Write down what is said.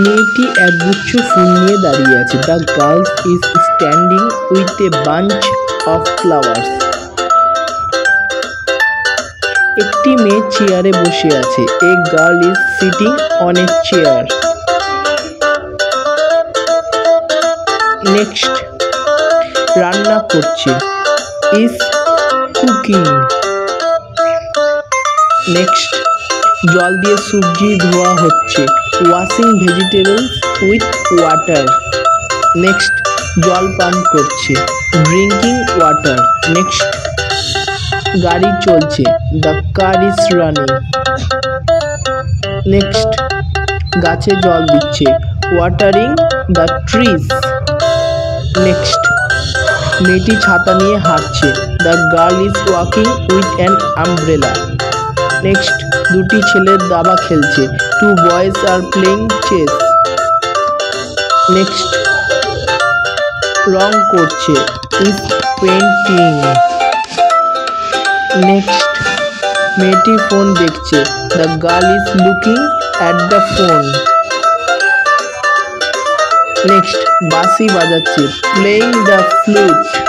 মেয়েটি একগুচ্ছ ফুল নিয়ে দাঁড়িয়ে আছে। The girl is standing with a bunch of flowers. একটি মেয়ে চেয়ারে বসে আছে। A girl is sitting on a chair. Next, রান্না করছে। Is cooking. নেক্সট, জল দিয়ে সবজি ধোয়া হচ্ছে। Washing vegetables with water. Next, জল পান করছে। Drinking water. নেক্সট, গাড়ি চলছে। The car is running. Next, গাছে জল দিচ্ছে। Watering the trees. নেক্সট, মেয়েটি ছাতা নিয়ে হাঁটছে। The girl is walking with an umbrella. Next, দুটি ছেলে দাবা খেলছে। Two boys are playing chess. Next, রং করছে। Is painting. নেক্সট, মেয়েটি ফোন দেখছে। The girl is looking at the phone. Next, বাঁশি বাজাচ্ছে। Playing the flute.